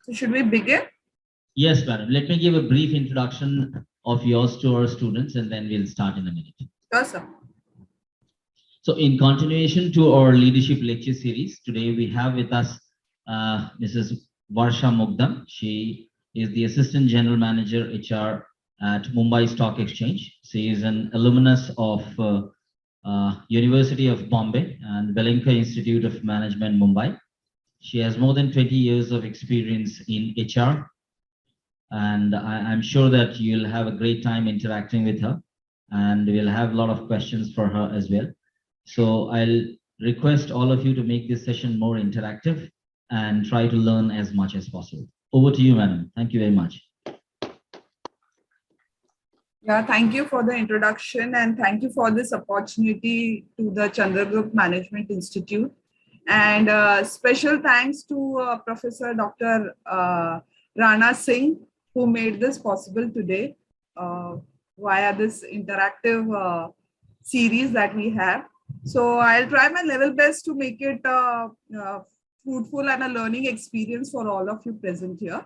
So should we begin? Yes, madam. Let me give a brief introduction of yours to our students and then we'll start in a minute. Sure, sir. So in continuation to our leadership lecture series, today we have with us Mrs. Varsha Mukadam. She is the Assistant General Manager HR at Mumbai Stock Exchange. She is an alumnus of University of Bombay and Belenka Institute of Management, Mumbai. She has more than 20 years of experience in HR, and I'm sure that you'll have a great time interacting with her, and we'll have a lot of questions for her as well. So I'll request all of you to make this session more interactive and try to learn as much as possible. Over to you, madam. Thank you very much. Yeah, thank you for the introduction and thank you for this opportunity to the Chandragupta Management Institute. And special thanks to Professor Dr. Rana Singh, who made this possible today via this interactive series that we have. So I'll try my level best to make it fruitful and a learning experience for all of you present here.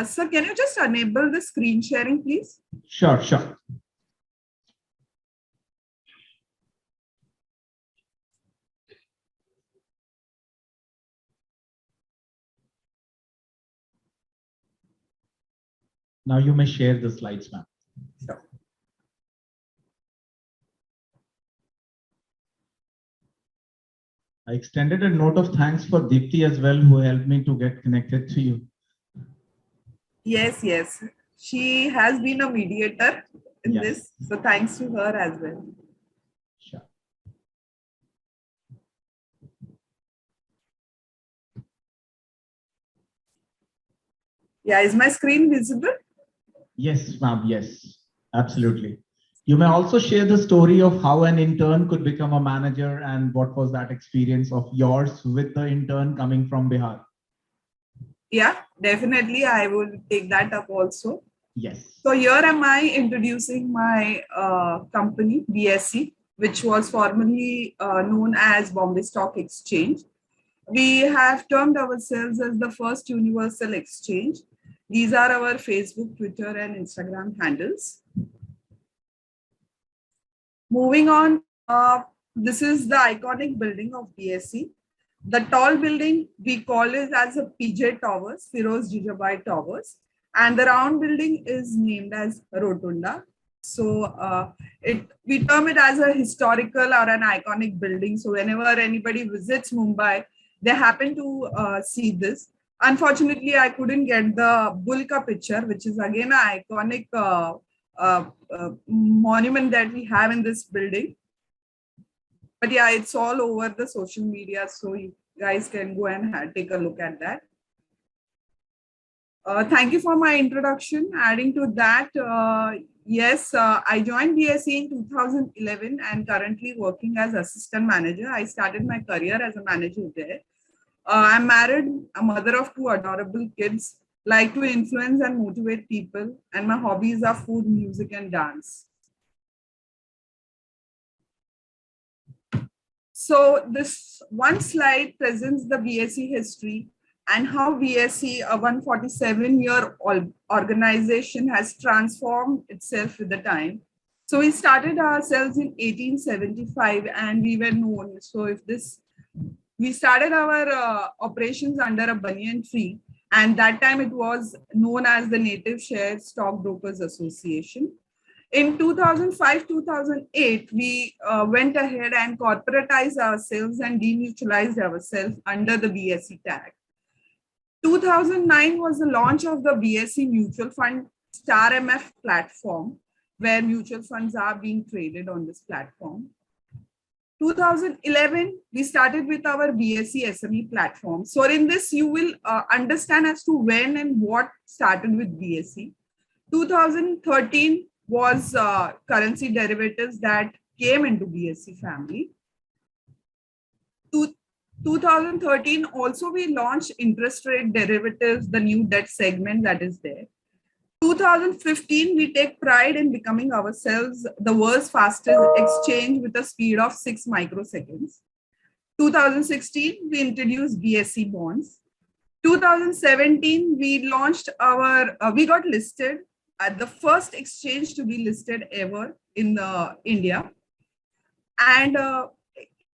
Sir, can you just enable the screen sharing, please? Sure, sure. Now you may share the slides, ma'am. Sure. I extended a note of thanks for Deepti as well, who helped me to get connected to you. Yes, yes. She has been a mediator in this. So thanks to her as well. Sure. Yeah, is my screen visible? Yes, ma'am. Yes, absolutely. You may also share the story of how an intern could become a manager and what was that experience of yours with the intern coming from Bihar? Yeah, definitely. I will take that up also. Yes. So here am I introducing my company, BSE, which was formerly known as Bombay Stock Exchange. We have termed ourselves as the first universal exchange. These are our Facebook, Twitter, and Instagram handles. Moving on, this is the iconic building of BSE. The tall building, we call it as a PJ Towers, Firoz Jijabai Towers. And the round building is named as Rotunda. So we term it as a historical or an iconic building. So whenever anybody visits Mumbai, they happen to see this. Unfortunately, I couldn't get the Bulka picture, which is again an iconic monument that we have in this building. But yeah, it's all over the social media, so you guys can go and take a look at that. Thank you for my introduction. Adding to that, yes, I joined BSE in 2011 and currently working as assistant manager. I started my career as a manager there. I'm married, a mother of 2 adorable kids, like to influence and motivate people, and my hobbies are food, music, and dance. So this one slide presents the BSE history and how BSE, a 147-year organization, has transformed itself with the time. So we started ourselves in 1875 and we were known. So we started our operations under a banyan tree, and that time it was known as the Native Share Stockbrokers Association. In 2005-2008, we went ahead and corporatized ourselves and demutualized ourselves under the BSE tag. 2009 was the launch of the BSE Mutual Fund Star MF platform, where mutual funds are being traded on this platform. 2011, we started with our BSE SME platform. So in this, you will understand as to when and what started with BSE. 2013, was currency derivatives that came into BSE family. 2013 also we launched interest rate derivatives, the new debt segment that is there. 2015 we take pride in becoming ourselves the world's fastest exchange with a speed of 6 microseconds. 2016, we introduced BSE bonds. 2017, we launched we got listed at the first exchange to be listed ever in India. And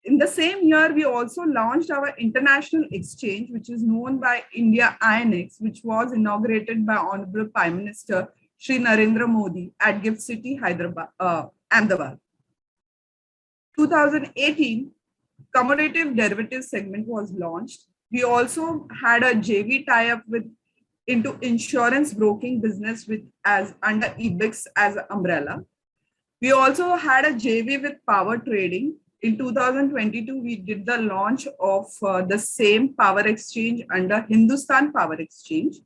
in the same year, we also launched our international exchange, which is known by India INX, which was inaugurated by Honorable Prime Minister Shri Narendra Modi at Gift City, Hyderabad, Ahmedabad. 2018, Commodity Derivatives segment was launched. We also had a JV tie-up into insurance broking business under E-BSE as an umbrella. We also had a JV with power trading. In 2022, we did the launch of the same power exchange under Hindustan Power Exchange.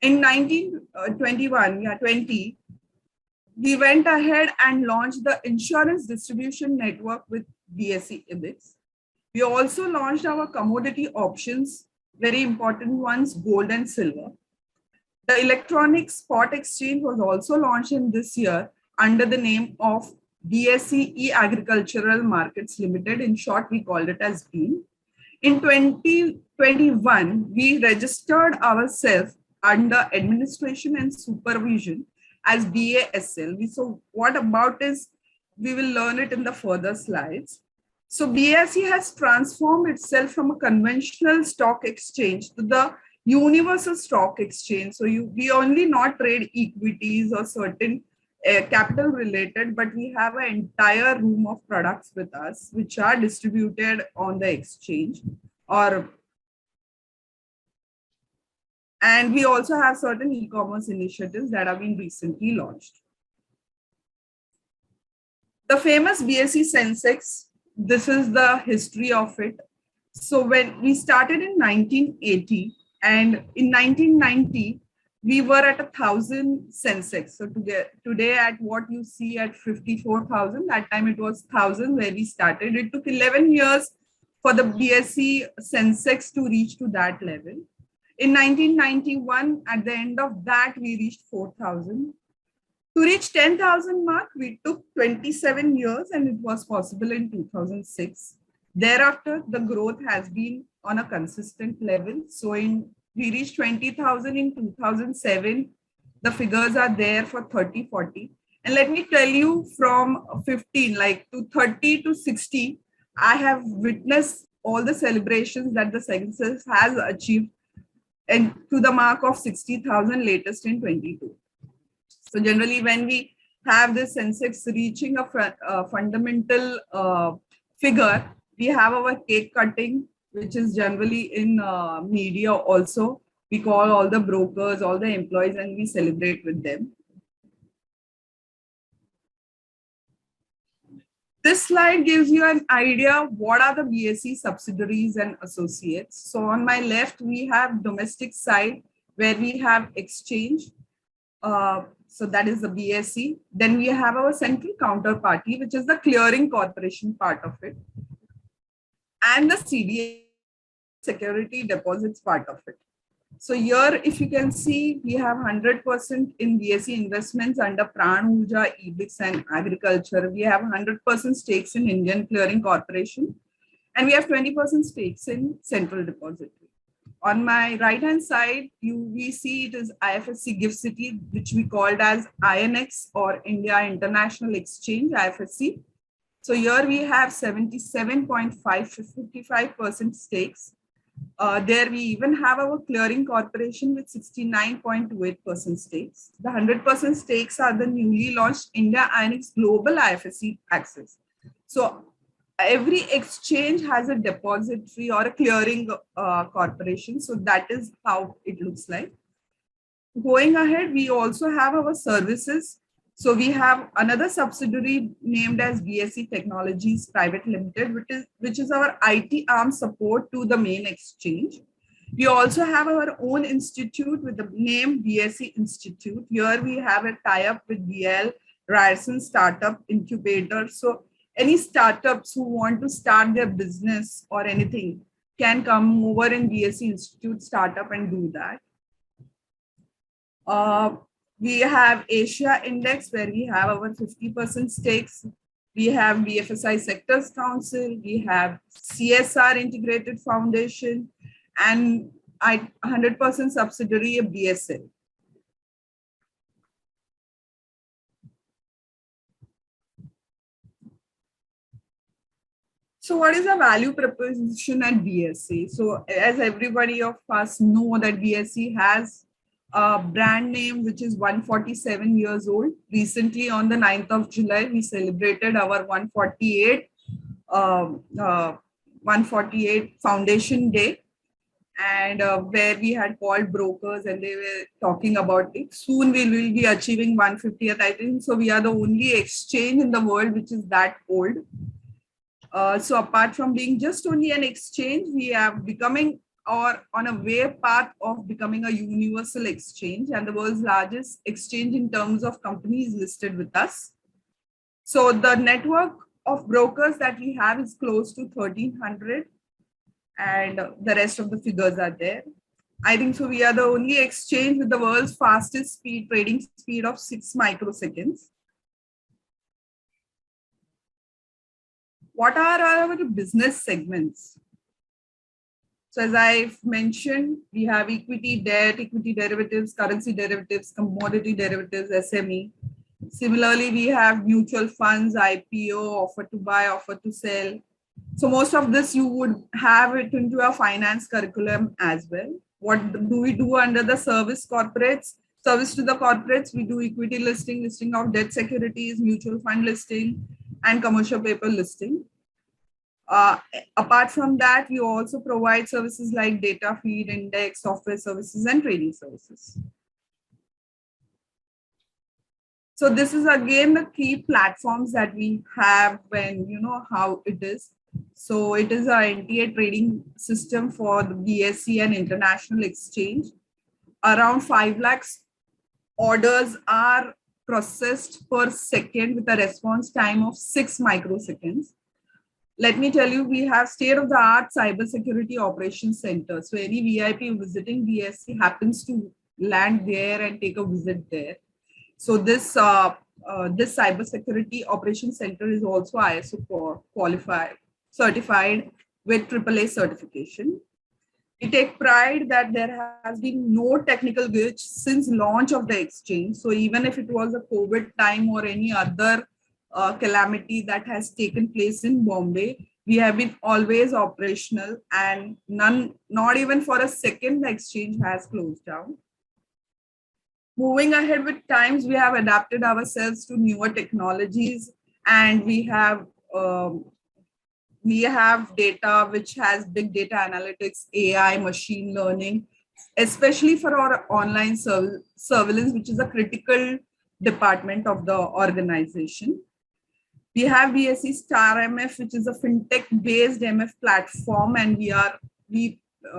In 2020, we went ahead and launched the insurance distribution network with BSE E-BSE. We also launched our commodity options, very important ones, gold and silver. The electronic spot exchange was also launched in this year under the name of BSE E-Agricultural Markets Limited. In short, we called it as BEAM. In 2021, we registered ourselves under administration and supervision as BASL. So what about is, we will learn it in the further slides. So BSE has transformed itself from a conventional stock exchange to the universal stock exchange. So we only not trade equities or certain capital related, but we have an entire room of products with us, which are distributed on the exchange. And we also have certain e-commerce initiatives that have been recently launched. The famous BSE Sensex, this is the history of it. So when we started in 1980, and in 1990, we were at 1,000 Sensex. So today at what you see at 54,000, that time it was 1,000 where we started. It took 11 years for the BSE Sensex to reach to that level. In 1991, at the end of that, we reached 4,000. To reach 10,000 mark, we took 27 years, and it was possible in 2006. Thereafter, the growth has been on a consistent level. So we reached 20,000 in 2007. The figures are there for 30, 40. And let me tell you, from 15, to 30 to 60, I have witnessed all the celebrations that the Sensex has achieved, and to the mark of 60,000 latest in 22. So generally, when we have this Sensex reaching a fundamental figure, we have our cake cutting, which is generally in media also. We call all the brokers, all the employees, and we celebrate with them. This slide gives you an idea what are the BSE subsidiaries and associates. So on my left, we have domestic side where we have exchange. So that is the BSE. Then we have our central counterparty, which is the clearing corporation part of it. And the CDA, security deposits part of it. So here, if you can see, we have 100% in BSE investments under Pran Urja, E-BSE and agriculture. We have 100% stakes in Indian Clearing Corporation. And we have 20% stakes in Central Depository. On my right-hand side, we see it is IFSC Gift City, which we called as INX or India International Exchange, IFSC. So here we have 77.55% stakes. There we even have our clearing corporation with 69.28% stakes. The 100% stakes are the newly launched India INX Global IFSC Access. So every exchange has a depository or a clearing corporation. So that is how it looks like. Going ahead, we also have our services. So we have another subsidiary named as BSE Technologies Private Limited, which is our IT arm support to the main exchange. We also have our own institute with the name BSE Institute. Here we have a tie-up with BL, Ryerson Startup Incubator. So any startups who want to start their business or anything can come over in BSE Institute Startup and do that. We have Asia Index where we have our 50% stakes. We have BFSI Sectors Council, we have CSR Integrated Foundation, and 100% subsidiary of BSE. So what is the value proposition at BSE? So as everybody of us know that BSE has a brand name which is 147 years old. Recently on the 9th of July, we celebrated our 148 Foundation Day, and where we had called brokers and they were talking about it. Soon we will be achieving 150th, I think. So we are the only exchange in the world which is that old. So apart from being just only an exchange, we are becoming or on a way path of becoming a universal exchange and the world's largest exchange in terms of companies listed with us. So the network of brokers that we have is close to 1,300, and the rest of the figures are there. I think so we are the only exchange with the world's fastest trading speed of 6 microseconds. What are our business segments? So as I've mentioned, we have equity, debt, equity derivatives, currency derivatives, commodity derivatives, SME. Similarly, we have mutual funds, IPO, offer to buy, offer to sell. So most of this you would have it into a finance curriculum as well. What do we do under the service corporates? Service to the corporates, we do equity listing, listing of debt securities, mutual fund listing, and commercial paper listing. Apart from that, we also provide services like data feed, index, software services, and trading services. So this is again the key platforms that we have when you know how it is. So it is our NTA trading system for the BSE and international exchange. Around 5 lakhs orders are processed per second with a response time of 6 microseconds. Let me tell you, we have state-of-the-art cybersecurity operations center. So any VIP visiting BSE happens to land there and take a visit there. So this this cybersecurity operations center is also ISO qualified, certified with AAA certification. We take pride that there has been no technical glitch since launch of the exchange. So even if it was a COVID time or any other calamity that has taken place in Bombay, we have been always operational and not even for a second, the exchange has closed down. Moving ahead with times, we have adapted ourselves to newer technologies, and we have data which has big data analytics, AI, machine learning, especially for our online surveillance, which is a critical department of the organization. We have BSE Star MF, which is a fintech-based MF platform, and we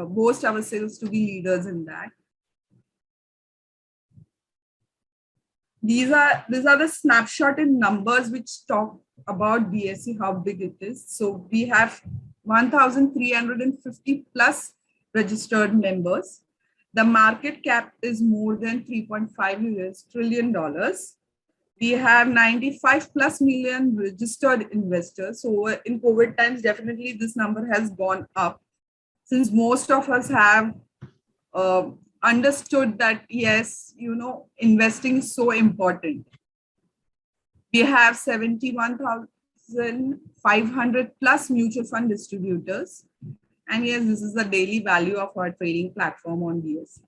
boast ourselves to be leaders in that. These are the snapshot in numbers which talk about BSE, how big it is. So we have 1,350 plus registered members. The market cap is more than $3.5 trillion. We have 95 plus million registered investors. So in COVID times, definitely this number has gone up, since most of us have understood that, yes, you know, investing is so important. We have 71,500 plus mutual fund distributors. And yes, this is the daily value of our trading platform on BSE.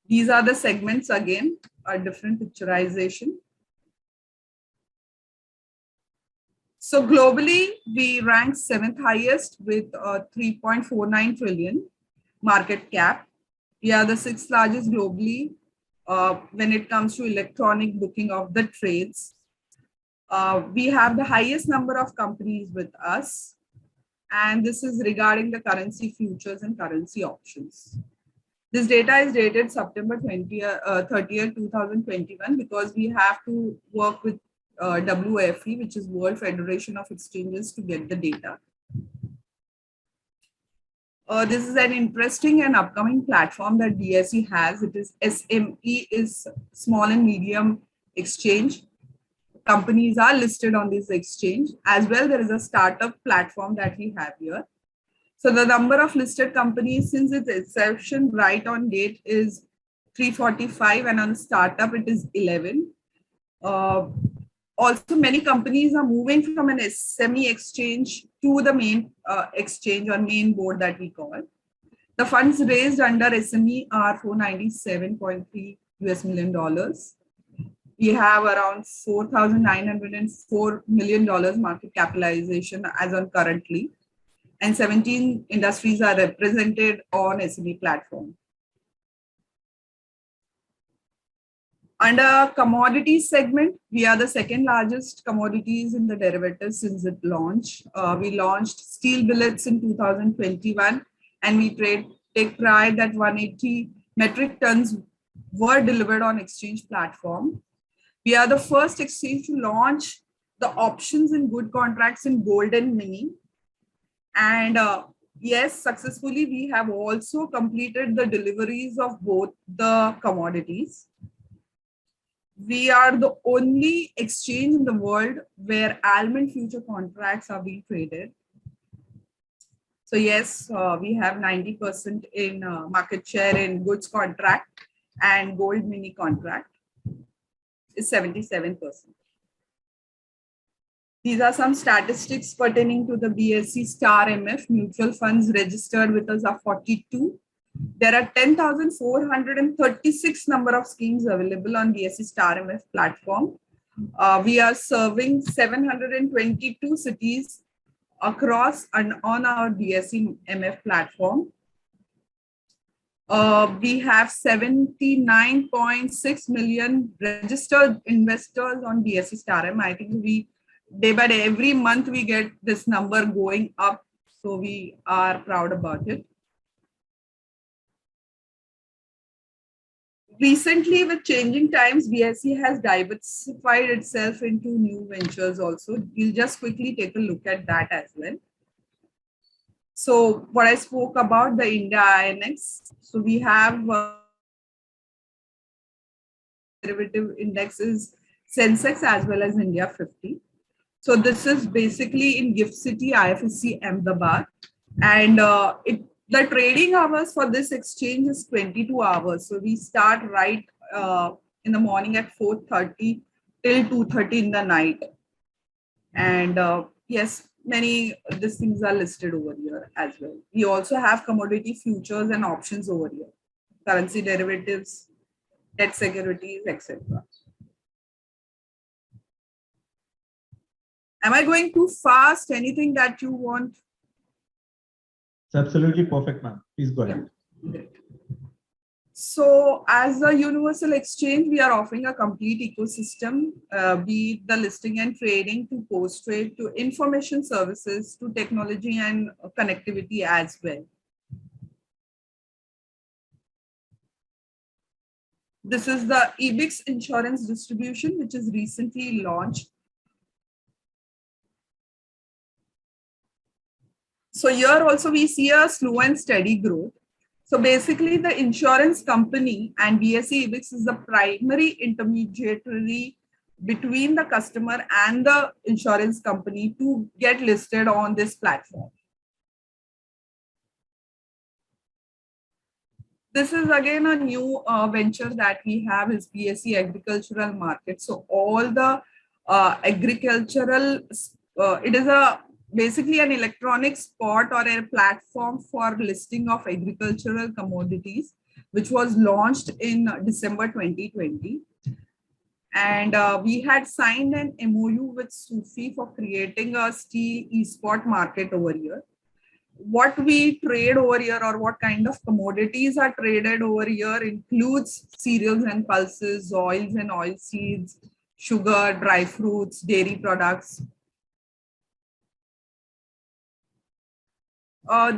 These are the segments again, a different picturization. So globally, we rank 7th highest with 3.49 trillion market cap. We are the 6th largest globally when it comes to electronic booking of the trades. We have the highest number of companies with us. And this is regarding the currency futures and currency options. This data is dated September 30th, 2021, because we have to work with WFE, which is World Federation of Exchanges, to get the data. This is an interesting and upcoming platform that BSE has. It is SME, is small and medium exchange. companies are listed on this exchange. As well, there is a startup platform that we have here. So the number of listed companies since its inception right on date is 345, and on startup it is 11. Also, many companies are moving from an SME exchange to the main exchange or main board that we call. The funds raised under SME are $497.3 million. We have around $4,904 million market capitalization as on currently, and 17 industries are represented on SME platform. Under commodity segment, we are the second largest commodities in the derivatives since its launch. We launched steel billets in 2021, and we take pride that 180 metric tons were delivered on exchange platform. We are the first exchange to launch the options in good contracts in gold and mini. And yes, successfully, we have also completed the deliveries of both the commodities. We are the only exchange in the world where almond future contracts are being traded. So yes, we have 90% in market share in goods contract, and gold mini contract is 77%. These are some statistics pertaining to the BSE Star MF. Mutual funds registered with us are 42. There are 10,436 number of schemes available on BSE Star MF platform. We are serving 722 cities across and on our BSE MF platform. We have 79.6 million registered investors on BSE Star MF. I think we day by day, every month we get this number going up. So we are proud about it. Recently, with changing times, BSE has diversified itself into new ventures also. We'll just quickly take a look at that as well. So what I spoke about, the India INX. So we have derivative indexes, Sensex as well as India 50. So this is basically in Gift City, IFSC, Ahmedabad. And the trading hours for this exchange is 22 hours. So we start right in the morning at 4:30 till 2:30 in the night. And yes, many these things are listed over here as well. We also have commodity futures and options over here, currency derivatives, debt securities, etc. Am I going too fast? Anything that you want? It's absolutely perfect, ma'am. Please go ahead. Yeah. So as a universal exchange, we are offering a complete ecosystem, be it the listing and trading to post-trade to information services to technology and connectivity as well. This is the E-BSE insurance distribution, which is recently launched. So here also we see a slow and steady growth. So basically the insurance company and BSE E-BSE is the primary intermediary between the customer and the insurance company to get listed on this platform. This is again a new venture that we have is BSE Agricultural Market. So all the agricultural, it is basically an electronic spot or a platform for listing of agricultural commodities, which was launched in December 2020. And we had signed an MOU with Sufi for creating a steel e-spot market over here. What we trade over here or what kind of commodities are traded over here includes cereals and pulses, oils and oilseeds, sugar, dry fruits, dairy products.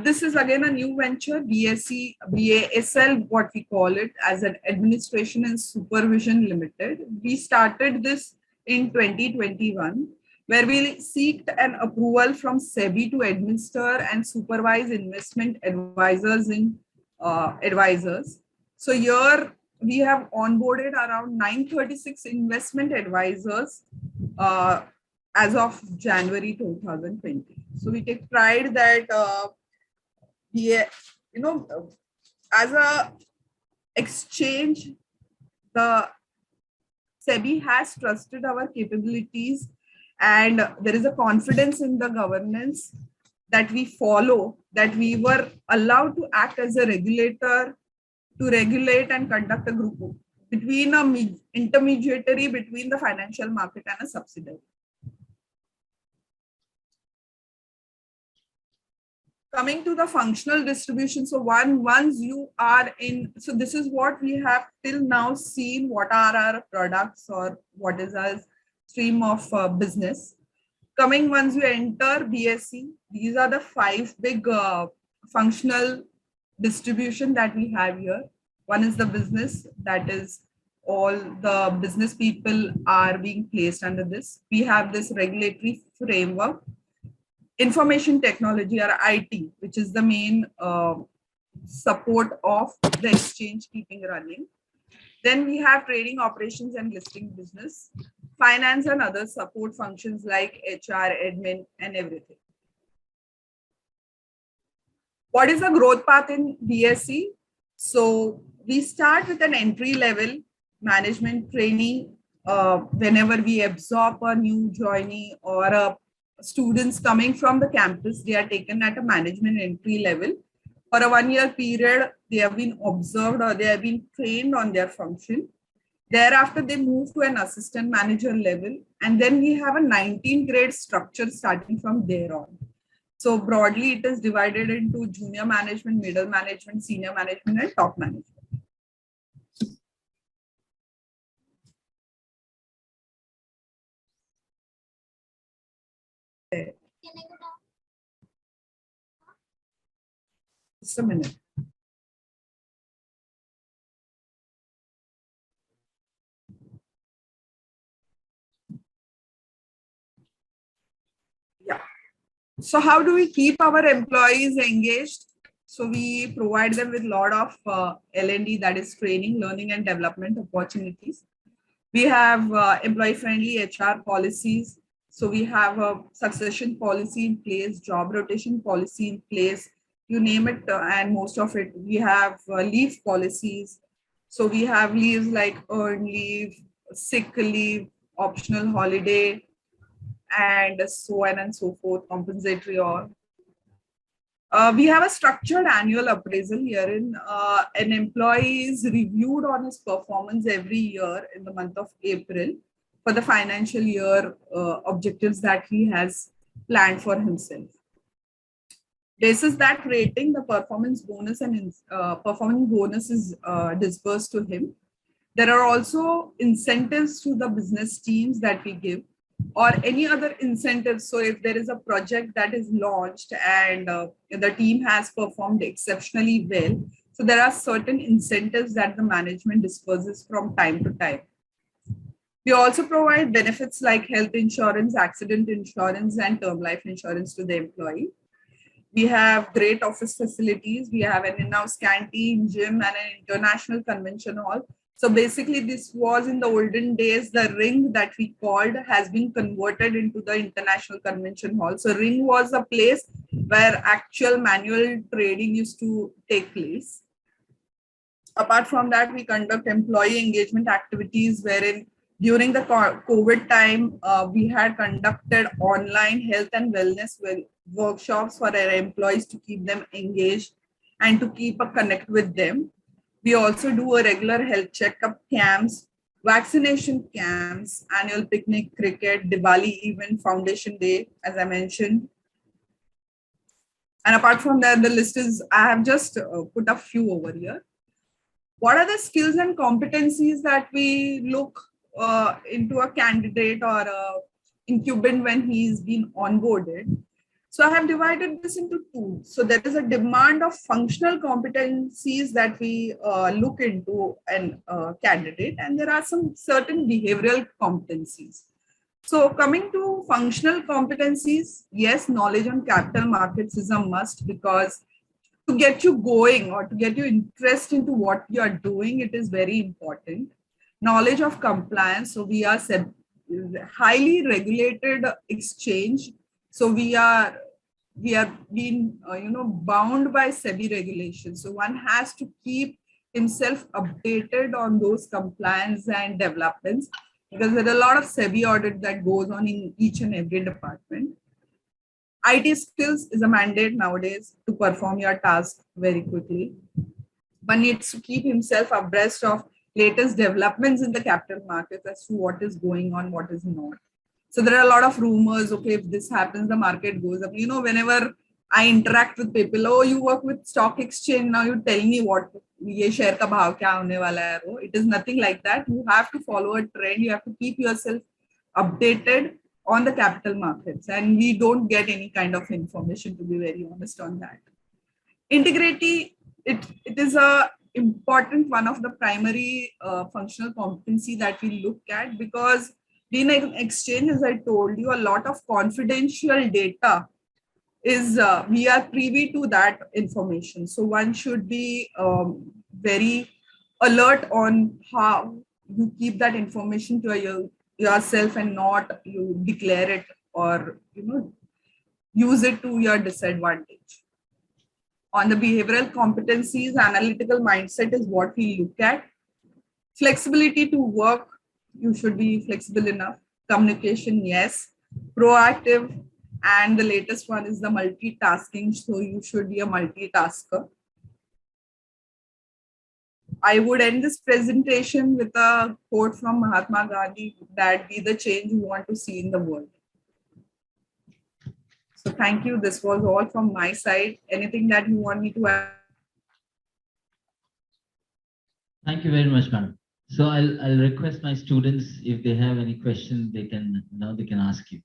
This is again a new venture, BSE BASL, what we call it as an Administration and Supervision Limited. We started this in 2021, where we seeked an approval from SEBI to administer and supervise investment advisors in advisors. So here we have onboarded around 936 investment advisors as of January 2020. So we take pride that as a exchange, the SEBI has trusted our capabilities, and there is a confidence in the governance that we follow, that we were allowed to act as a regulator to regulate and conduct a group between an intermediary between the financial market and a subsidiary. Coming to the functional distribution, so once you are in, so this is what we have till now seen, what are our products or what is our stream of business. Coming once you enter BSE, these are the 5 big functional distribution that we have here. One is the business, that is all the business people are being placed under this. We have this regulatory framework. Information technology or IT, which is the main support of the exchange keeping running. Then we have trading operations and listing business, finance and other support functions like HR, admin, and everything. What is the growth path in BSE? So we start with an entry level management training. Whenever we absorb a new joinee or a students coming from the campus, they are taken at a management entry level. For a 1-year period, they have been observed or they have been trained on their function. Thereafter, they move to an assistant manager level. And then we have a 19-grade structure starting from there on. So broadly, it is divided into junior management, middle management, senior management, and top management. Just a minute. Yeah. So how do we keep our employees engaged? So we provide them with a lot of L&D, that is training, learning and development opportunities. We have employee-friendly HR policies. So we have a succession policy in place, job rotation policy in place, you name it, and most of it. We have leave policies. So we have leaves like earned leave, sick leave, optional holiday, and so on and so forth, compensatory or. We have a structured annual appraisal herein. An employee is reviewed on his performance every year in the month of April for the financial year objectives that he has planned for himself. Basis that rating, the performance bonus and performance bonus is disbursed to him. There are also incentives to the business teams that we give, or any other incentives. So if there is a project that is launched and the team has performed exceptionally well, so there are certain incentives that the management disperses from time to time. We also provide benefits like health insurance, accident insurance, and term life insurance to the employee. We have great office facilities. We have an in-house canteen, gym, and an international convention hall. So basically, this was in the olden days, the ring that we called has been converted into the international convention hall. So ring was a place where actual manual trading used to take place. Apart from that, we conduct employee engagement activities wherein during the COVID time, we had conducted online health and wellness workshops for our employees to keep them engaged and to keep a connect with them. We also do a regular health checkup camps, vaccination camps, annual picnic, cricket, Diwali event, Foundation Day, as I mentioned. And apart from that, the list is, I have just put a few over here. What are the skills and competencies that we look into a candidate or a incumbent when he's been onboarded? So I have divided this into two. So there is a demand of functional competencies that we look into a candidate, and there are some certain behavioral competencies. So coming to functional competencies, yes, knowledge on capital markets is a must, because to get you going or to get you interest into what you are doing, it is very important. Knowledge of compliance. So we are highly regulated exchange. So we are being bound by SEBI regulations. So one has to keep himself updated on those compliance and developments, because there are a lot of SEBI audit that goes on in each and every department. IT skills is a mandate nowadays to perform your task very quickly. One needs to keep himself abreast of latest developments in the capital markets as to what is going on, what is not. So there are a lot of rumors. Okay, if this happens, the market goes up. Whenever I interact with people, oh, you work with stock exchange, now you tell me what ye share ka bhav kya hone wala hai. Oh, it is nothing like that. You have to follow a trend. You have to keep yourself updated on the capital markets, and we don't get any kind of information, to be very honest on that. Integrity, it is a important one of the primary functional competency that we look at, because in an exchange, as I told you, a lot of confidential data is we are privy to that information. So one should be very alert on how you keep that information to yourself and not you declare it or use it to your disadvantage. On the behavioral competencies, analytical mindset is what we look at. Flexibility to work, you should be flexible enough. Communication, yes. Proactive, and the latest one is the multitasking. So you should be a multitasker. I would end this presentation with a quote from Mahatma Gandhi, that be the change you want to see in the world. So thank you. This was all from my side. Anything that you want me to add? Thank you very much, madam. So I'll request my students, if they have any questions, they can ask you.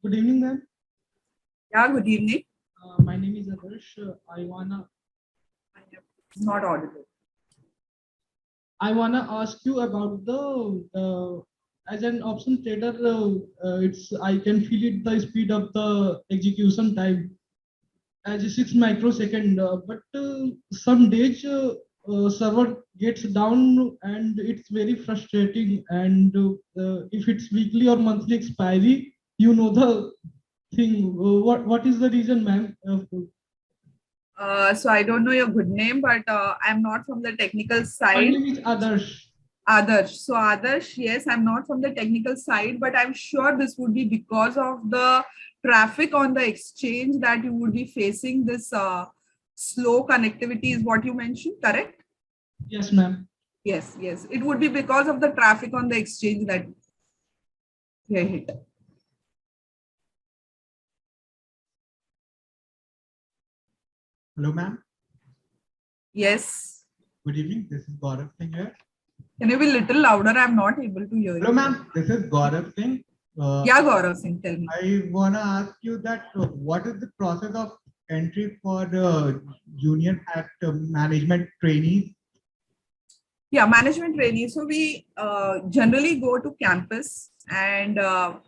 Good evening, ma'am. Yeah, good evening. My name is Adarsh. Not audible. I wanna ask you about the as an option trader. I can feel it, the speed of the execution time as a 6 microsecond. But some days server gets down and it's very frustrating. And if it's weekly or monthly expiry, the thing. What is the reason, ma'am? So I don't know your good name, but I'm not from the technical My side. name is Adarsh. Adarsh. So Adarsh, yes, I'm not from the technical side, but I'm sure this would be because of the traffic on the exchange that you would be facing. This slow connectivity is what you mentioned, correct? Yes, ma'am. Yes, yes. It would be because of the traffic on the exchange that you hit. Hello, ma'am. Yes. Good evening. This is Gaurav Singh here. Can you be a little louder? I'm not able to hear you. Hello, ma'am. This is Gaurav Singh. Yeah, Gaurav Singh, tell me. I want to ask you that what is the process of entry for the junior at management trainees? Yeah, management trainees. So we generally go to campus and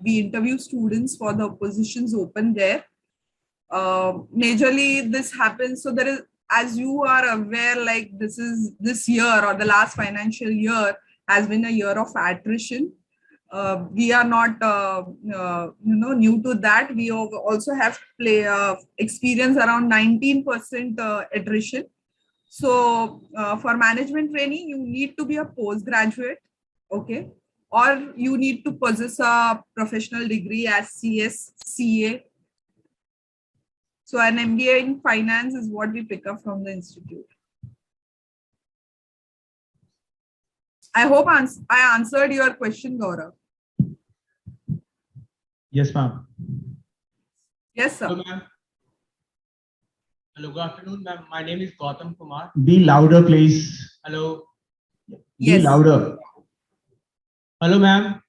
we interview students for the positions open there. Majorly this happens. So there is, as you are aware, like this year or the last financial year has been a year of attrition. We are not new to that. We also have experience around 19% attrition. So for management training, you need to be a postgraduate, okay, or you need to possess a professional degree as CS, CA. So an MBA in finance is what we pick up from the institute. I hope I answered your question, Gaurav. Yes, ma'am. Yes, sir. Hello, ma'am. Hello, good afternoon, ma'am. My name is Gautam Kumar. Be louder, please. Hello. Be louder. Hello, ma'am.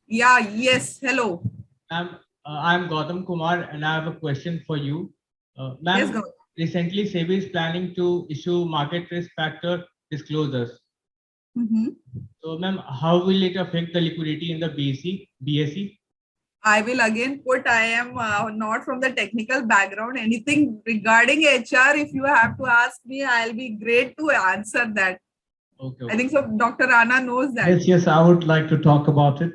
Yeah, yes. Hello. Ma'am, I'm Gautam Kumar and I have a question for you. Ma'am, Yes, Gautam. recently SEBI is planning to issue market risk factor disclosures. Mhm. So, ma'am, how will it affect the liquidity in the BSE? I will again put, I am not from the technical background. Anything regarding HR, if you have to ask me, I'll be great to answer that. Okay. I think so. Dr. Rana knows that. Yes, yes, I would like to talk about it.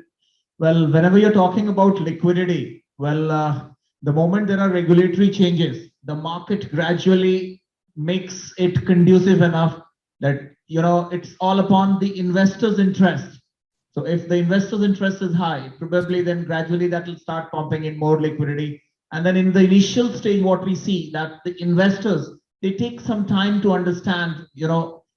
Well, whenever you're talking about liquidity, the moment there are regulatory changes, the market gradually makes it conducive enough that, it's all upon the investor's interest. So if the investor's interest is high, probably then gradually that will start pumping in more liquidity. And then in the initial stage, what we see that the investors, they take some time to understand,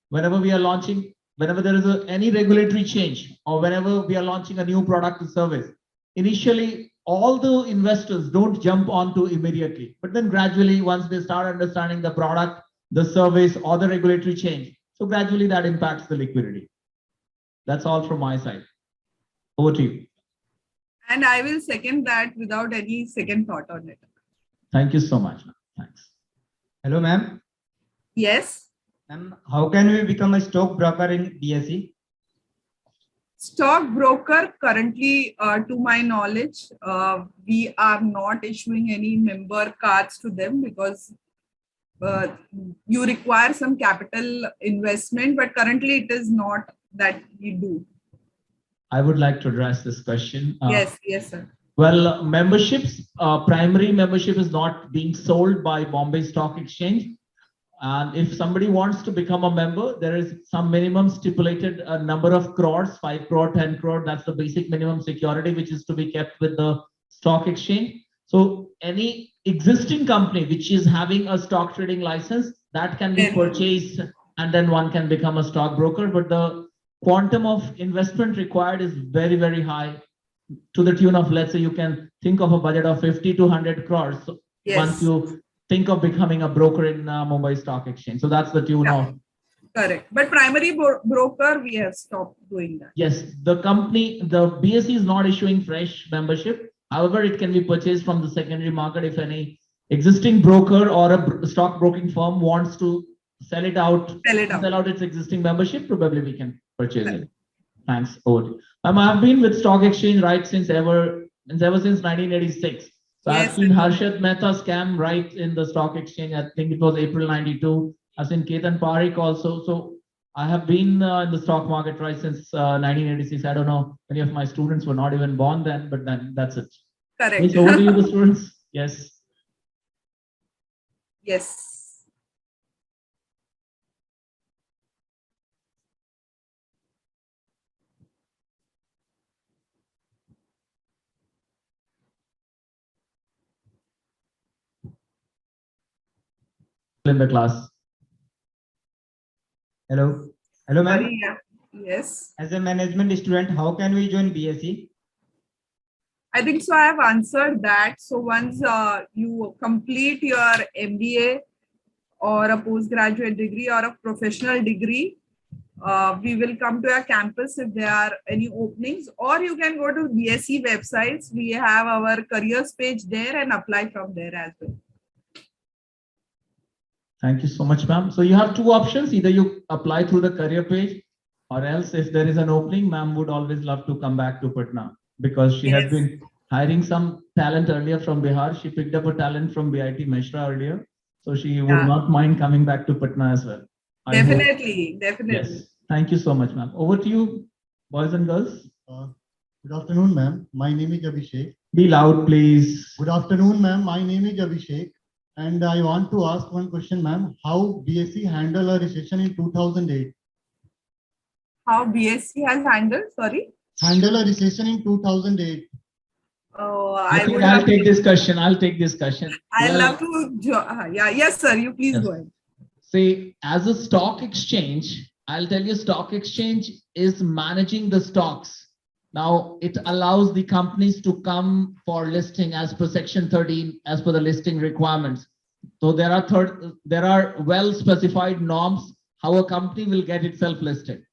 whenever we are launching, whenever there is any regulatory change, or whenever we are launching a new product or service, initially all the investors don't jump onto immediately, but then gradually once they start understanding the product, the service, or the regulatory change, so gradually that impacts the liquidity. That's all from my side. Over to you. And I will second that without any second thought on it. Thank you so much. Thanks. Hello, ma'am. Yes. Ma'am, how can we become a stockbroker in BSE? Stockbroker, currently, to my knowledge, we are not issuing any member cards to them because you require some capital investment, but currently it is not that we do. I would like to address this question. Yes, yes, sir. Well, memberships, primary membership is not being sold by Bombay Stock Exchange. And if somebody wants to become a member, there is some minimum stipulated number of crores, 5 crore, 10 crore. That's the basic minimum security which is to be kept with the stock exchange. So any existing company which is having a stock trading license, that can be purchased and then one can become a stockbroker. But the quantum of investment required is very, very high, to the tune of, let's say, you can think of a budget of 50 to 100 crores. So once you think of becoming a broker in Mumbai Stock Exchange. So that's the tune of. Correct. But primary broker, we have stopped doing that. Yes, the BSE is not issuing fresh membership. However, it can be purchased from the secondary market if any existing broker or a stock broking firm wants to sell out its existing membership. Probably we can purchase it. Thanks. Over. I have been with stock exchange since ever since 1986. So I've seen Harshad Mehta scam right in the stock exchange. I think it was April 92. I've seen Ketan Parikh also. So I have been in the stock market since 1986. I don't know, many of my students were not even born then, but then that's it. Correct. Yes, over to you, the students. Yes. Yes. In the class. Hello. Hello, ma'am. Yes. As a management student, how can we join BSE? I think so. I have answered that. So once you complete your MBA or a postgraduate degree or a professional degree, we will come to your campus if there are any openings, or you can go to BSE websites. We have our careers page there and apply from there as well. Thank you so much, ma'am. So you have two options. Either you apply through the career page, or else if there is an opening, ma'am would always love to come back to Patna because she has been hiring some talent earlier from Bihar. She picked up a talent from BIT Meshra earlier. So she would not mind coming back to Patna as well. Definitely. Yes. Thank you so much, ma'am. Over to you, boys and girls. Good afternoon, ma'am. My name is Abhishek. Be loud, please. Good afternoon, ma'am. My name is Abhishek. And I want to ask one question, ma'am. How BSE handled a recession in 2008? How BSE has handled, sorry? Handle a recession in 2008. Oh, I'll take this question. I'll take this question. I'd love to. Yes, sir. You please go ahead. See, as a stock exchange, I'll tell you, stock exchange is managing the stocks. Now, it allows the companies to come for listing as per Section 13, as per the listing requirements. So there are well-specified norms how a company will get itself listed.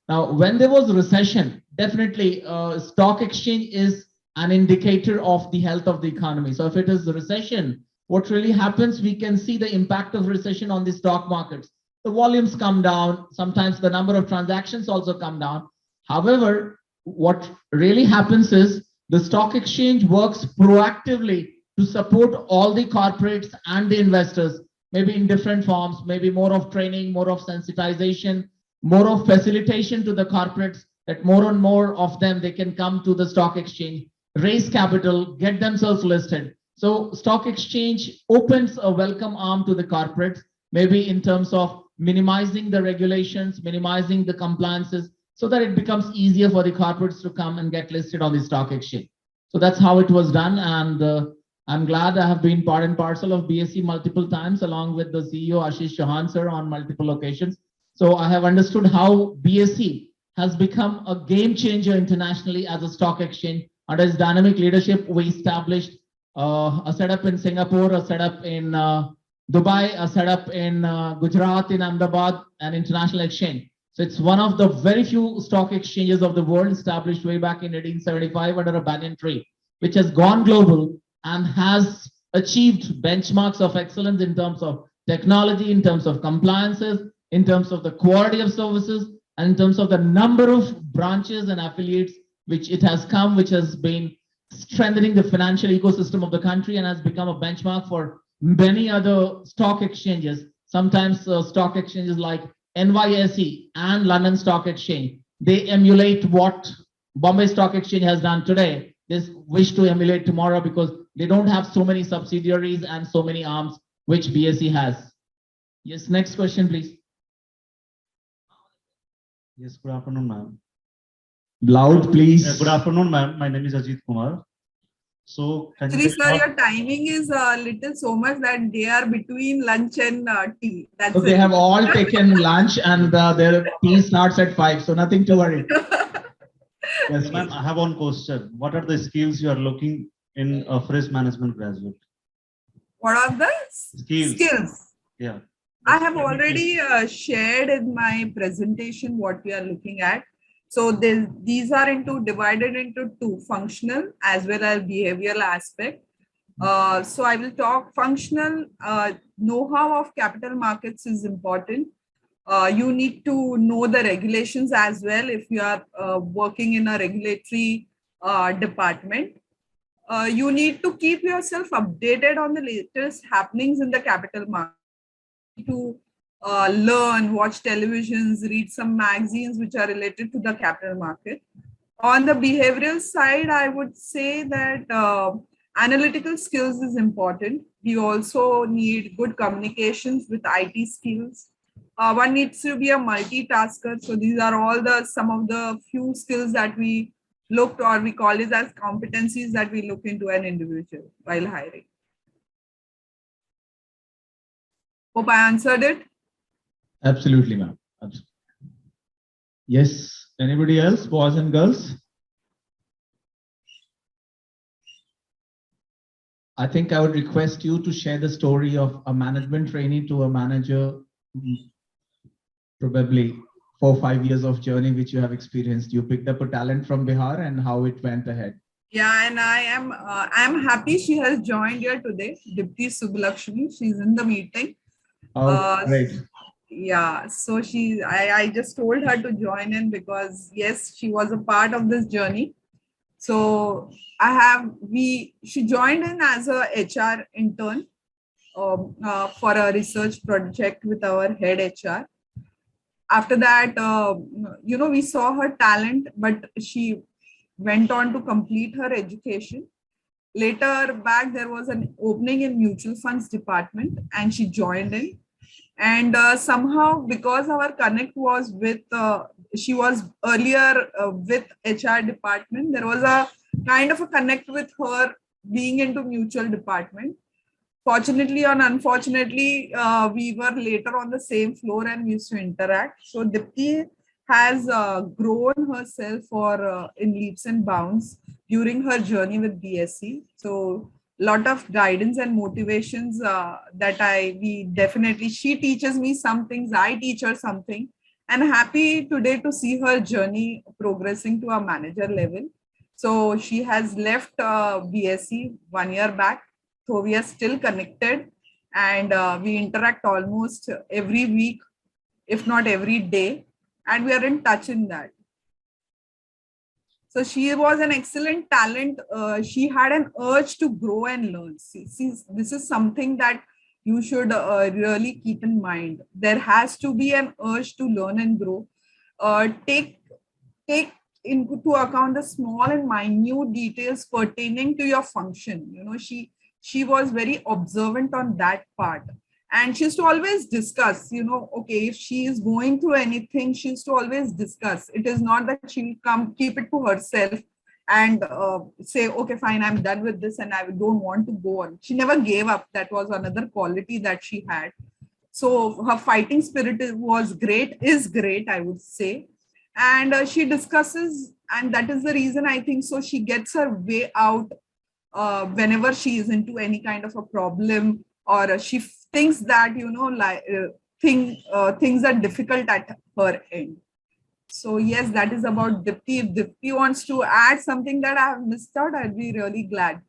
Now, when there was a recession, definitely stock exchange is an indicator of the health of the economy. So if it is a recession, what really happens, we can see the impact of recession on the stock markets. the volumes come down. Sometimes the number of transactions also come down. However, what really happens is the stock exchange works proactively to support all the corporates and the investors, maybe in different forms, maybe more of training, more of sensitization, more of facilitation to the corporates, that more and more of them, they can come to the stock exchange, raise capital, get themselves listed. So stock exchange opens a welcome arm to the corporates, maybe in terms of minimizing the regulations, minimizing the compliances, so that it becomes easier for the corporates to come and get listed on the stock exchange. So that's how it was done. And I'm glad I have been part and parcel of BSE multiple times, along with the CEO Ashish Chauhan sir on multiple occasions. So I have understood how BSE has become a game changer internationally as a stock exchange. Under his dynamic leadership, we established a setup in Singapore, a setup in Dubai, a setup in Gujarat, in Ahmedabad, an international exchange. So it's one of the very few stock exchanges of the world established way back in 1875 under a banyan tree, which has gone global and has achieved benchmarks of excellence in terms of technology, in terms of compliances, in terms of the quality of services, and in terms of the number of branches and affiliates which it has come, which has been strengthening the financial ecosystem of the country and has become a benchmark for many other stock exchanges. Sometimes stock exchanges like NYSE and London Stock Exchange, they emulate what Bombay Stock Exchange has done today. They wish to emulate tomorrow because they don't have so many subsidiaries and so many arms which BSE has. Yes, next question, please. Yes, good afternoon, ma'am. Loud, please. Good afternoon, ma'am. My name is Ajit Kumar. So, can you Sir, your timing is a little so much that they are between lunch and tea. That's so they have all taken lunch and their tea starts at 5, so nothing to worry. Yes, ma'am. I have one question. What are the skills you are looking in a fresh management graduate? What are the skills? Yeah. I have already shared in my presentation what we are looking at. So these are divided into two, functional as well as behavioral aspect. So I will talk functional. Know-how of capital markets is important. You need to know the regulations as well if you are working in a regulatory department. You need to keep yourself updated on the latest happenings in the capital market. To learn, watch televisions, read some magazines which are related to the capital market. On the behavioral side, I would say that analytical skills is important. We also need good communications with IT skills. One needs to be a multitasker. So these are all some of the few skills that we looked, or we call it as competencies that we look into an individual while hiring. Hope I answered it. Absolutely, ma'am. Yes. Anybody else, boys and girls? I think I would request you to share the story of a management trainee to a manager, probably 4 or 5 years of journey which you have experienced. You picked up a talent from Bihar and how it went ahead. Yeah, and I am happy she has joined here today. Dipti Subbalakshmi, she's in the meeting. Oh, great. Yeah, so I just told her to join in because yes, she was a part of this journey. So she joined in as a HR intern for a research project with our head HR. After that, we saw her talent, but she went on to complete her education. Later back, there was an opening in mutual funds department and she joined in. And somehow, because our connect was with, she was earlier with HR department, there was a kind of a connect with her being into mutual department. Fortunately or unfortunately, we were later on the same floor and we used to interact. So Dipti has grown herself in leaps and bounds during her journey with BSE. So lot of guidance and motivations she teaches me some things, I teach her something, and happy today to see her journey progressing to a manager level. So she has left BSE 1 year back, so we are still connected and we interact almost every week if not every day. And we are in touch in that. So she was an excellent talent. She had an urge to grow and learn. See, this is something that you should really keep in mind. There has to be an urge to learn and grow. Take into account the small and minute details pertaining to your function. You know, she was very observant on that part. And she used to always discuss, you know, okay, if she is going through anything, she used to always discuss. It is not that she'll come keep it to herself and say, okay, fine, I'm done with this and I don't want to go on. She never gave up. That was another quality that she had. So her fighting spirit was great, is great, I would say. And she discusses, and that is the reason I think so. She gets her way out whenever she is into any kind of a problem, or she thinks that, you know, like things are difficult at her end. So yes, that is about Dipti. If Dipti wants to add something that I have missed out, I'd be really glad.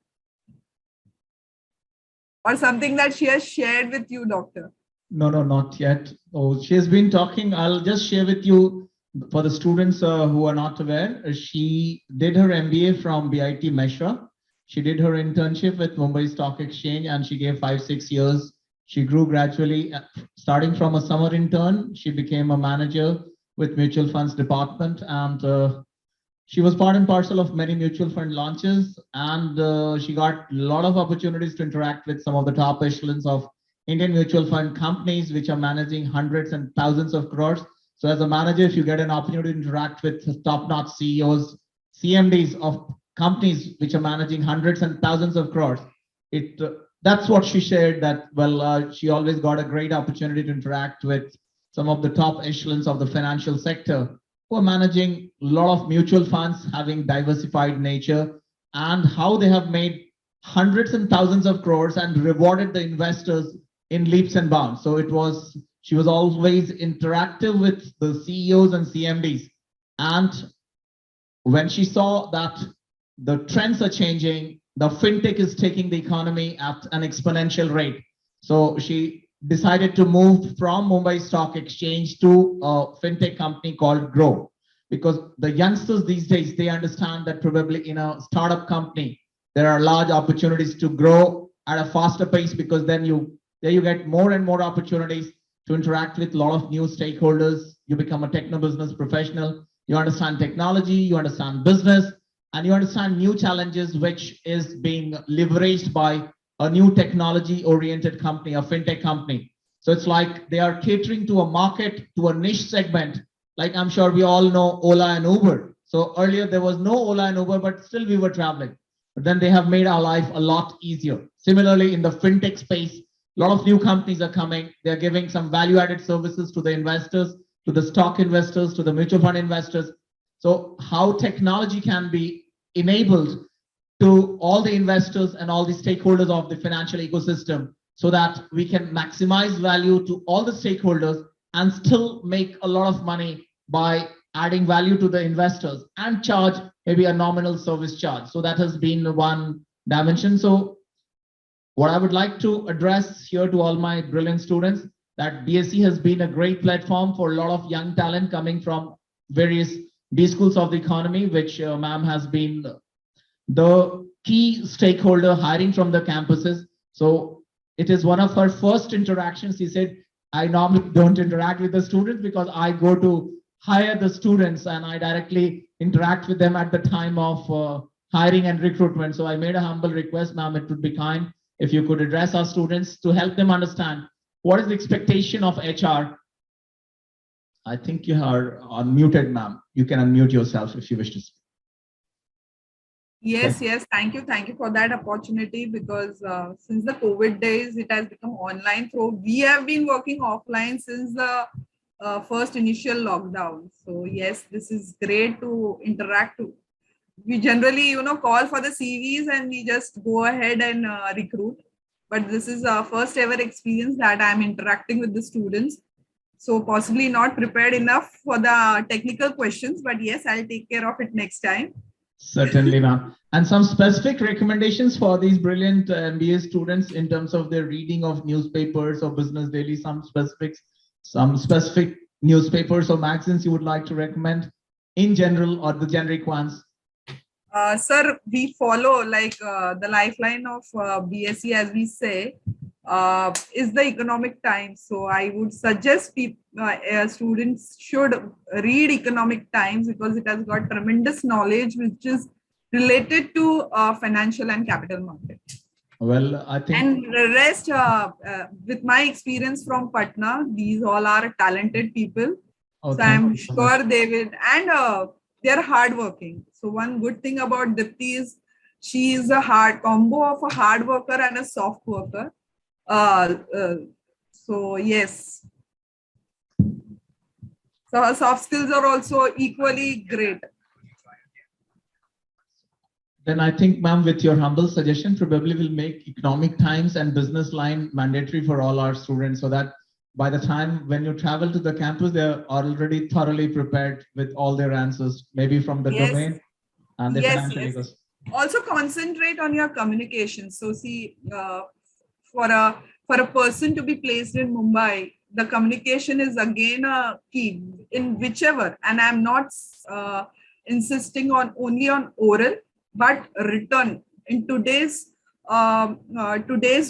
Or something that she has shared with you, Doctor. No, not yet. Oh, she has been talking. I'll just share with you for the students who are not aware. She did her MBA from BIT Meshra. She did her internship with Mumbai Stock Exchange, and she gave 5-6 years. She grew gradually, starting from a summer intern. She became a manager with mutual funds department, and she was part and parcel of many mutual fund launches, and she got a lot of opportunities to interact with some of the top echelons of Indian mutual fund companies, which are managing hundreds and thousands of crores. So as a manager, if you get an opportunity to interact with top-notch CEOs, CMDs of companies which are managing hundreds and thousands of crores, that's what she shared, that, well, she always got a great opportunity to interact with some of the top echelons of the financial sector who are managing a lot of mutual funds, having diversified nature, and how they have made hundreds and thousands of crores and rewarded the investors in leaps and bounds. So she was always interactive with the CEOs and CMDs. And when she saw that the trends are changing, the fintech is taking the economy at an exponential rate. So she decided to move from Mumbai Stock Exchange to a fintech company called Grow, because the youngsters these days, they understand that probably in a startup company, there are large opportunities to grow at a faster pace, because then you get more and more opportunities to interact with a lot of new stakeholders. You become a techno business professional. You understand technology, you understand business, and you understand new challenges, which is being leveraged by a new technology oriented company, a fintech company. So it's like they are catering to a market, to a niche segment. Like I'm sure we all know Ola and Uber. So earlier there was no Ola and Uber, but still we were traveling. But then they have made our life a lot easier. Similarly, in the fintech space, a lot of new companies are coming. They're giving some value added services to the investors, to the stock investors, to the mutual fund investors. So how technology can be enabled to all the investors and all the stakeholders of the financial ecosystem, so that we can maximize value to all the stakeholders and still make a lot of money by adding value to the investors and charge maybe a nominal service charge. So that has been one dimension. So what I would like to address here to all my brilliant students, that BSE has been a great platform for a lot of young talent coming from various B schools of the economy, which ma'am has been the key stakeholder hiring from the campuses. So it is one of her first interactions. He said, I normally don't interact with the students because I go to hire the students and I directly interact with them at the time of hiring and recruitment. So I made a humble request, ma'am, it would be kind if you could address our students to help them understand what is the expectation of HR. I think you are unmuted, ma'am. You can unmute yourself if you wish to speak. Yes. Thank you for that opportunity, because since the COVID days, it has become online. So we have been working offline since the first initial lockdown. So yes, this is great to interact. We generally, call for the CVs and we just go ahead and recruit. But this is our first ever experience that I'm interacting with the students. So possibly not prepared enough for the technical questions, but yes, I'll take care of it next time. Certainly, ma'am. And some specific recommendations for these brilliant MBA students in terms of their reading of newspapers or business daily, some specific newspapers or magazines you would like to recommend in general, or the generic ones? Sir, we follow like the lifeline of BSE, as we say, is the Economic Times. So I would suggest people, students should read Economic Times because it has got tremendous knowledge which is related to financial and capital market. Well, I think. And the rest, with my experience from Patna, these all are talented people. Oh, so I'm sure they will, and they're hardworking. So one good thing about Dipti is she is a hard combo of a hard worker and a soft worker. So yes. So her soft skills are also equally great. Then I think, ma'am, with your humble suggestion, probably we'll make Economic Times and Business Line mandatory for all our students, so that by the time when you travel to the campus, they're already thoroughly prepared with all their answers, maybe from the domain and the financial ecosystem. Also concentrate on your communication. So see, for a person to be placed in Mumbai, the communication is again a key in whichever, and I'm not insisting on only on oral, but written. In today's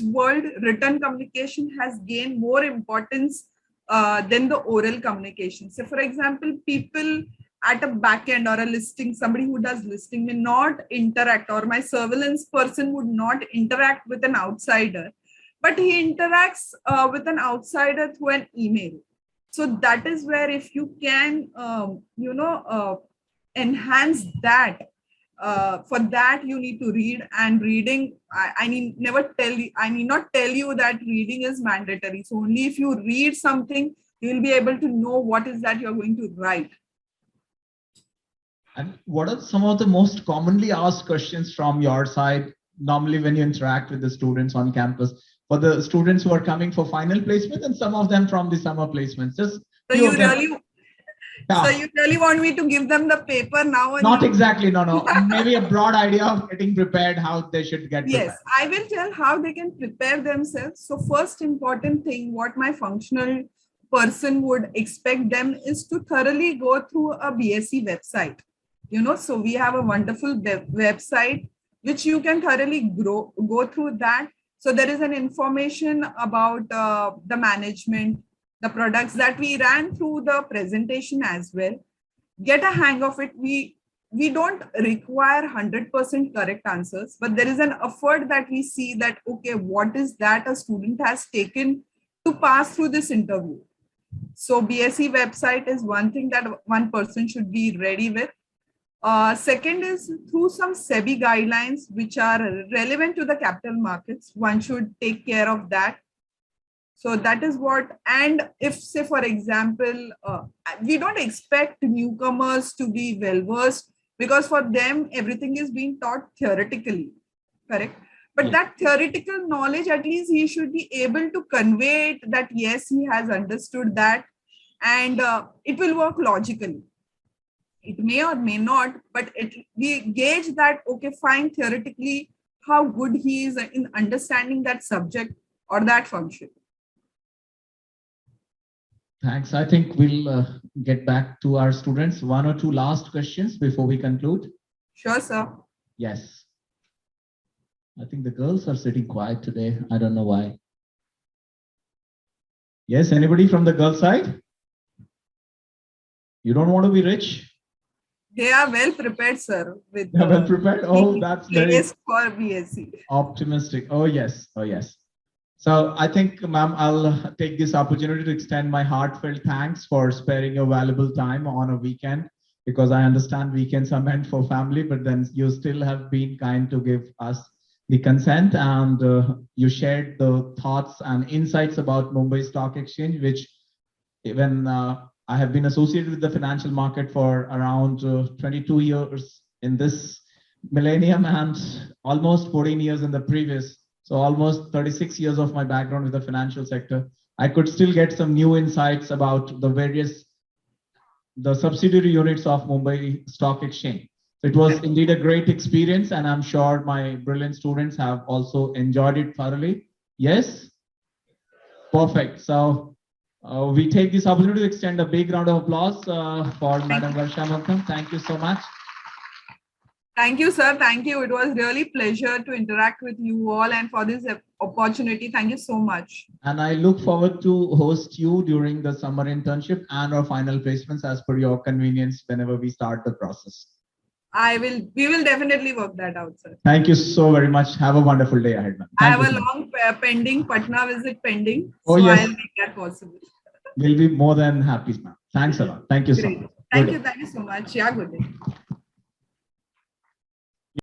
world, written communication has gained more importance than the oral communication. So for example, people at a back end or a listing, somebody who does listing may not interact, or my surveillance person would not interact with an outsider, but he interacts with an outsider through an email. So that is where, if you can, enhance that, for that you need to read. And reading, I need not tell you that reading is mandatory. So only if you read something, you will be able to know what is that you're going to write. And what are some of the most commonly asked questions from your side normally when you interact with the students on campus, for the students who are coming for final placement and some of them from the summer placements? Just so you really want me to give them the paper now? Not exactly, no. Maybe a broad idea of getting prepared, how they should get prepared. Yes, I will tell how they can prepare themselves. So first important thing, what my functional person would expect them is to thoroughly go through a BSE website. So we have a wonderful website which you can thoroughly go through that. So there is an information about the management, the products that we ran through the presentation as well. Get a hang of it. We don't require 100% correct answers, but there is an effort that we see that, okay, what is that a student has taken to pass through this interview? So BSE website is one thing that one person should be ready with. Second is through some SEBI guidelines which are relevant to the capital markets. One should take care of that. So that is what, and if, say, for example, we don't expect newcomers to be well-versed, because for them, everything is being taught theoretically, correct? But that theoretical knowledge, at least he should be able to convey it that, yes, he has understood that, and it will work logically. It may or may not, but we gauge that, okay, fine, theoretically, how good he is in understanding that subject or that function. Thanks. I think we'll get back to our students. One or two last questions before we conclude. Sure, sir. Yes. I think the girls are sitting quiet today. I don't know why. Yes, anybody from the girl side? You don't want to be rich? They are well prepared, sir. With well prepared. Oh, that's very for BSE. Optimistic. Oh yes. Oh yes. So I think, ma'am, I'll take this opportunity to extend my heartfelt thanks for sparing your valuable time on a weekend, because I understand weekends are meant for family, but then you still have been kind to give us the consent, and you shared the thoughts and insights about Mumbai Stock Exchange, which even I have been associated with the financial market for around 22 years in this millennium and almost 14 years in the previous. So almost 36 years of my background with the financial sector. I could still get some new insights about the subsidiary units of Mumbai Stock Exchange. So it was indeed a great experience, and I'm sure my brilliant students have also enjoyed it thoroughly. Yes? Perfect. So We take this opportunity to extend a big round of applause for Madam Varsha Mukadam. Thank you so much. Thank you, sir. Thank you. It was really pleasure to interact with you all, and for this opportunity. Thank you so much. And I look forward to host you during the summer internship and our final placements as per your convenience whenever we start the process. We will definitely work that out, sir. Thank you so very much. Have a wonderful day ahead, ma'am. I have a long pending Patna visit pending. Oh, so yes. I'll make that possible. We'll be more than happy, ma'am. Thanks a lot. Thank you so much. Thank you so much. Yeah, good day.